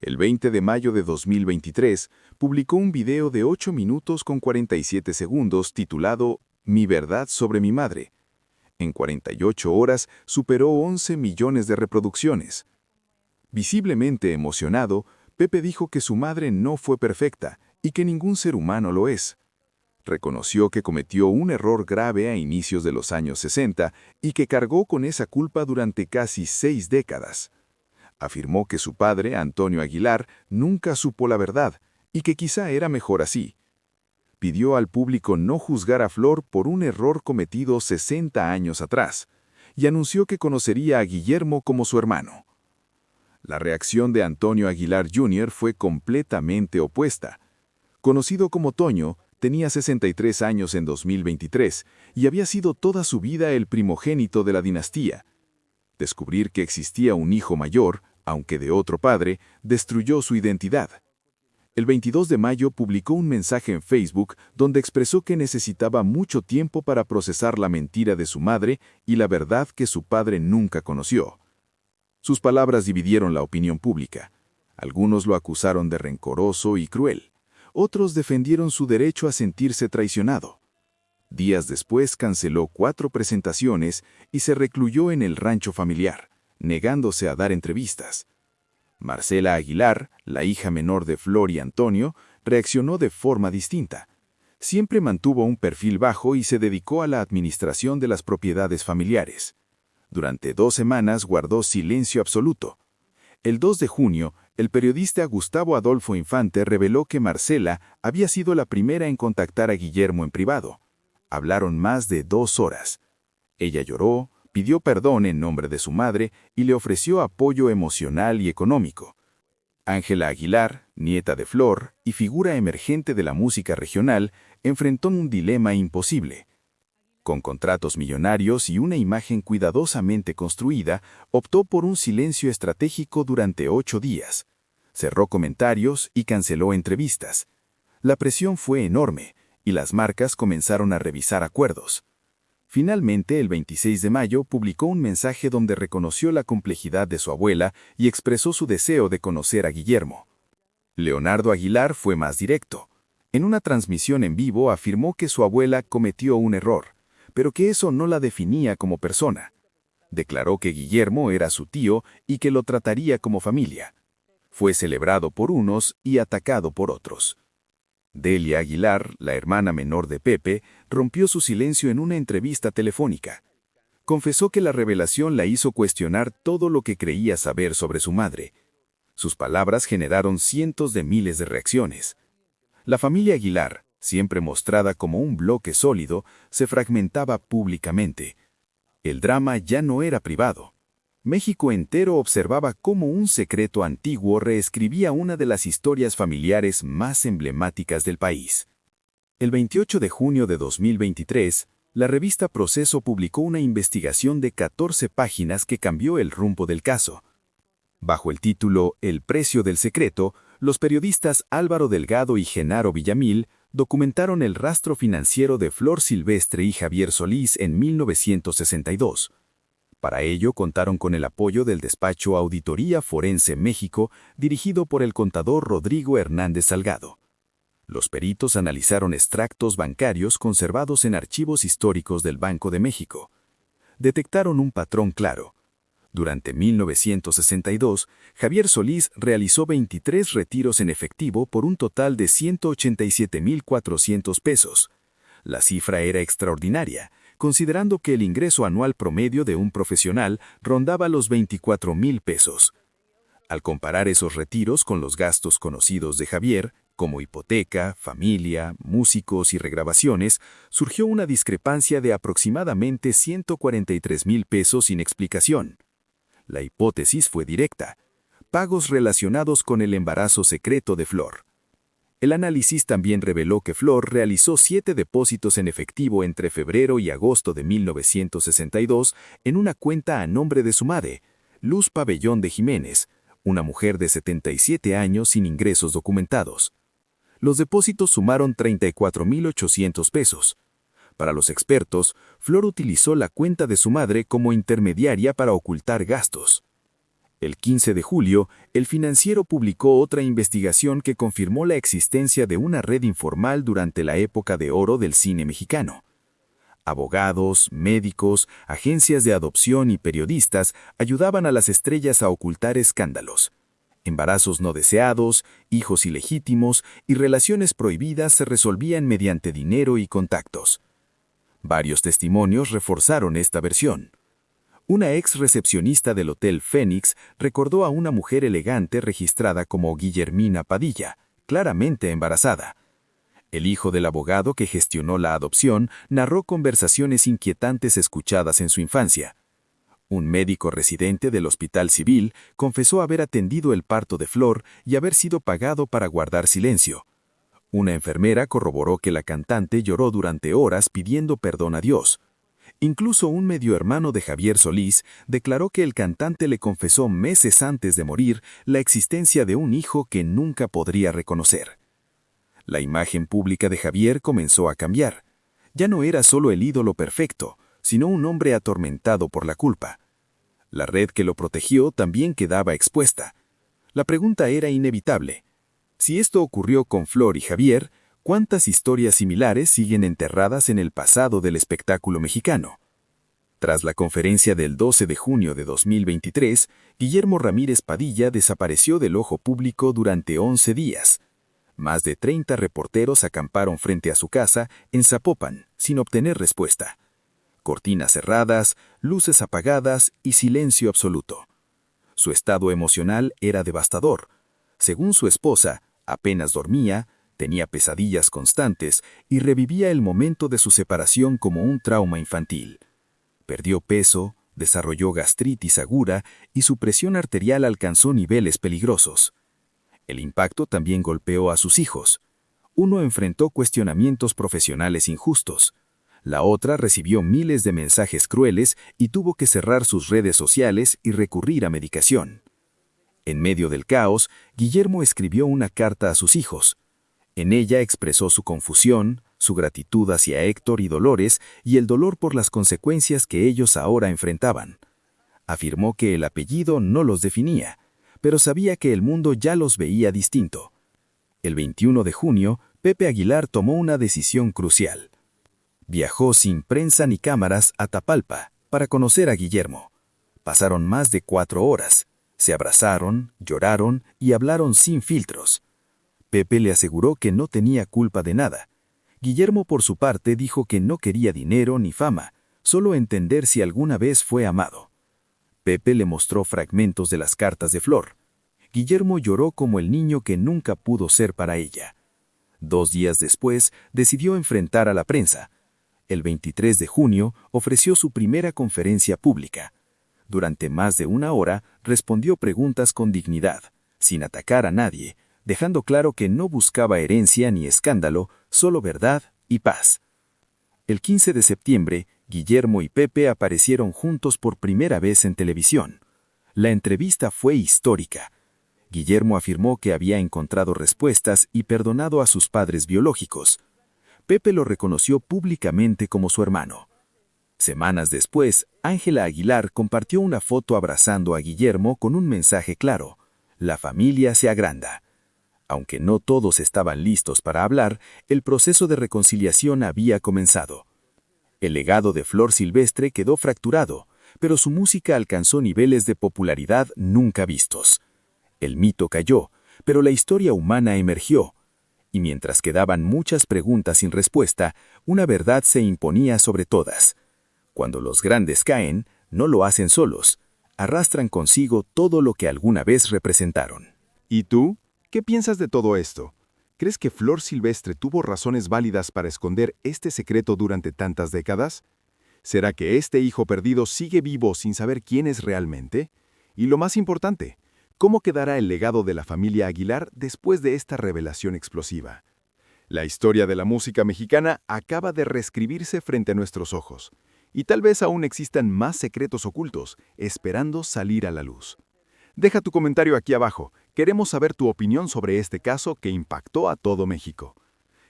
El 20 de mayo de 2023, publicó un video de 8 minutos con 47 segundos titulado Mi verdad sobre mi madre. En 48 horas superó 11 millones de reproducciones. Visiblemente emocionado, Pepe dijo que su madre no fue perfecta y que ningún ser humano lo es. Reconoció que cometió un error grave a inicios de los años 60 y que cargó con esa culpa durante casi 6 décadas. Afirmó que su padre, Antonio Aguilar, nunca supo la verdad y que quizá era mejor así. Pidió al público no juzgar a Flor por un error cometido 60 años atrás y anunció que conocería a Guillermo como su hermano. La reacción de Antonio Aguilar Jr. fue completamente opuesta. Conocido como Toño, tenía 63 años en 2023 y había sido toda su vida el primogénito de la dinastía. Descubrir que existía un hijo mayor, aunque de otro padre, destruyó su identidad. El 22 de mayo publicó un mensaje en Facebook donde expresó que necesitaba mucho tiempo para procesar la mentira de su madre y la verdad que su padre nunca conoció. Sus palabras dividieron la opinión pública. Algunos lo acusaron de rencoroso y cruel. Otros defendieron su derecho a sentirse traicionado. Días después canceló 4 presentaciones y se recluyó en el rancho familiar, negándose a dar entrevistas. Marcela Aguilar, la hija menor de Flor y Antonio, reaccionó de forma distinta. Siempre mantuvo un perfil bajo y se dedicó a la administración de las propiedades familiares. Durante 2 semanas guardó silencio absoluto. El 2 de junio, el periodista Gustavo Adolfo Infante reveló que Marcela había sido la primera en contactar a Guillermo en privado. Hablaron más de 2 horas. Ella lloró, pidió perdón en nombre de su madre y le ofreció apoyo emocional y económico. Ángela Aguilar, nieta de Flor y figura emergente de la música regional, enfrentó un dilema imposible. Con contratos millonarios y una imagen cuidadosamente construida, optó por un silencio estratégico durante 8 días. Cerró comentarios y canceló entrevistas. La presión fue enorme y las marcas comenzaron a revisar acuerdos. Finalmente, el 26 de mayo, publicó un mensaje donde reconoció la complejidad de su abuela y expresó su deseo de conocer a Guillermo. Leonardo Aguilar fue más directo. En una transmisión en vivo afirmó que su abuela cometió un error, pero que eso no la definía como persona. Declaró que Guillermo era su tío y que lo trataría como familia. Fue celebrado por unos y atacado por otros. Delia Aguilar, la hermana menor de Pepe, rompió su silencio en una entrevista telefónica. Confesó que la revelación la hizo cuestionar todo lo que creía saber sobre su madre. Sus palabras generaron cientos de miles de reacciones. La familia Aguilar, siempre mostrada como un bloque sólido, se fragmentaba públicamente. El drama ya no era privado. México entero observaba cómo un secreto antiguo reescribía una de las historias familiares más emblemáticas del país. El 28 de junio de 2023, la revista Proceso publicó una investigación de 14 páginas que cambió el rumbo del caso. Bajo el título El precio del secreto, los periodistas Álvaro Delgado y Genaro Villamil documentaron el rastro financiero de Flor Silvestre y Javier Solís en 1962. Para ello contaron con el apoyo del despacho Auditoría Forense México, dirigido por el contador Rodrigo Hernández Salgado. Los peritos analizaron extractos bancarios conservados en archivos históricos del Banco de México. Detectaron un patrón claro. Durante 1962, Javier Solís realizó 23 retiros en efectivo por un total de 187,400 pesos. La cifra era extraordinaria, considerando que el ingreso anual promedio de un profesional rondaba los 24,000 pesos. Al comparar esos retiros con los gastos conocidos de Javier, Como hipoteca, familia, músicos y regrabaciones, surgió una discrepancia de aproximadamente 143,000 pesos sin explicación. La hipótesis fue directa: pagos relacionados con el embarazo secreto de Flor. El análisis también reveló que Flor realizó 7 depósitos en efectivo entre febrero y agosto de 1962 en una cuenta a nombre de su madre, Luz Pabellón de Jiménez, una mujer de 77 años sin ingresos documentados. Los depósitos sumaron 34,800 pesos. Para los expertos, Flor utilizó la cuenta de su madre como intermediaria para ocultar gastos. El 15 de julio, El Financiero publicó otra investigación que confirmó la existencia de una red informal durante la época de oro del cine mexicano. Abogados, médicos, agencias de adopción y periodistas ayudaban a las estrellas a ocultar escándalos. Embarazos no deseados, hijos ilegítimos y relaciones prohibidas se resolvían mediante dinero y contactos. Varios testimonios reforzaron esta versión. Una ex recepcionista del Hotel Fénix recordó a una mujer elegante registrada como Guillermina Padilla, claramente embarazada. El hijo del abogado que gestionó la adopción narró conversaciones inquietantes escuchadas en su infancia. Un médico residente del Hospital Civil confesó haber atendido el parto de Flor y haber sido pagado para guardar silencio. Una enfermera corroboró que la cantante lloró durante horas pidiendo perdón a Dios. Incluso un medio hermano de Javier Solís declaró que el cantante le confesó meses antes de morir la existencia de un hijo que nunca podría reconocer. La imagen pública de Javier comenzó a cambiar. Ya no era solo el ídolo perfecto, sino un hombre atormentado por la culpa. La red que lo protegió también quedaba expuesta. La pregunta era inevitable. Si esto ocurrió con Flor y Javier, ¿cuántas historias similares siguen enterradas en el pasado del espectáculo mexicano? Tras la conferencia del 12 de junio de 2023, Guillermo Ramírez Padilla desapareció del ojo público durante 11 días. Más de 30 reporteros acamparon frente a su casa en Zapopan, sin obtener respuesta. Cortinas cerradas, luces apagadas y silencio absoluto. Su estado emocional era devastador. Según su esposa, apenas dormía, tenía pesadillas constantes y revivía el momento de su separación como un trauma infantil. Perdió peso, desarrolló gastritis aguda y su presión arterial alcanzó niveles peligrosos. El impacto también golpeó a sus hijos. Uno enfrentó cuestionamientos profesionales injustos. La otra recibió miles de mensajes crueles y tuvo que cerrar sus redes sociales y recurrir a medicación. En medio del caos, Guillermo escribió una carta a sus hijos. En ella expresó su confusión, su gratitud hacia Héctor y Dolores y el dolor por las consecuencias que ellos ahora enfrentaban. Afirmó que el apellido no los definía, pero sabía que el mundo ya los veía distinto. El 21 de junio, Pepe Aguilar tomó una decisión crucial. Viajó sin prensa ni cámaras a Tapalpa para conocer a Guillermo. Pasaron más de 4 horas. Se abrazaron, lloraron y hablaron sin filtros. Pepe le aseguró que no tenía culpa de nada. Guillermo, por su parte, dijo que no quería dinero ni fama, solo entender si alguna vez fue amado. Pepe le mostró fragmentos de las cartas de Flor. Guillermo lloró como el niño que nunca pudo ser para ella. 2 días después, decidió enfrentar a la prensa. El 23 de junio ofreció su primera conferencia pública. Durante más de 1 hora respondió preguntas con dignidad, sin atacar a nadie, dejando claro que no buscaba herencia ni escándalo, solo verdad y paz. El 15 de septiembre, Guillermo y Pepe aparecieron juntos por primera vez en televisión. La entrevista fue histórica. Guillermo afirmó que había encontrado respuestas y perdonado a sus padres biológicos. Pepe lo reconoció públicamente como su hermano. Semanas después, Ángela Aguilar compartió una foto abrazando a Guillermo con un mensaje claro: la familia se agranda. Aunque no todos estaban listos para hablar, el proceso de reconciliación había comenzado. El legado de Flor Silvestre quedó fracturado, pero su música alcanzó niveles de popularidad nunca vistos. El mito cayó, pero la historia humana emergió. Y mientras quedaban muchas preguntas sin respuesta, una verdad se imponía sobre todas. Cuando los grandes caen, no lo hacen solos, arrastran consigo todo lo que alguna vez representaron. ¿Y tú? ¿Qué piensas de todo esto? ¿Crees que Flor Silvestre tuvo razones válidas para esconder este secreto durante tantas décadas? ¿Será que este hijo perdido sigue vivo sin saber quién es realmente? Y lo más importante, ¿cómo quedará el legado de la familia Aguilar después de esta revelación explosiva? La historia de la música mexicana acaba de reescribirse frente a nuestros ojos, y tal vez aún existan más secretos ocultos esperando salir a la luz. Deja tu comentario aquí abajo, queremos saber tu opinión sobre este caso que impactó a todo México.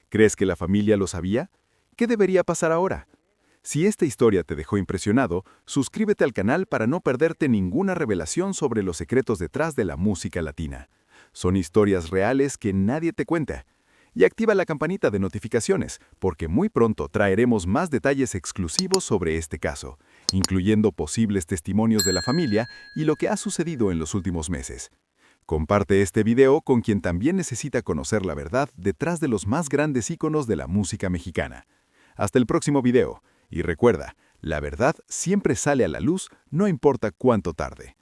¿Crees que la familia lo sabía? ¿Qué debería pasar ahora? Si esta historia te dejó impresionado, suscríbete al canal para no perderte ninguna revelación sobre los secretos detrás de la música latina. Son historias reales que nadie te cuenta. Y activa la campanita de notificaciones, porque muy pronto traeremos más detalles exclusivos sobre este caso, incluyendo posibles testimonios de la familia y lo que ha sucedido en los últimos meses. Comparte este video con quien también necesita conocer la verdad detrás de los más grandes íconos de la música mexicana. Hasta el próximo video. Y recuerda, la verdad siempre sale a la luz, no importa cuánto tarde.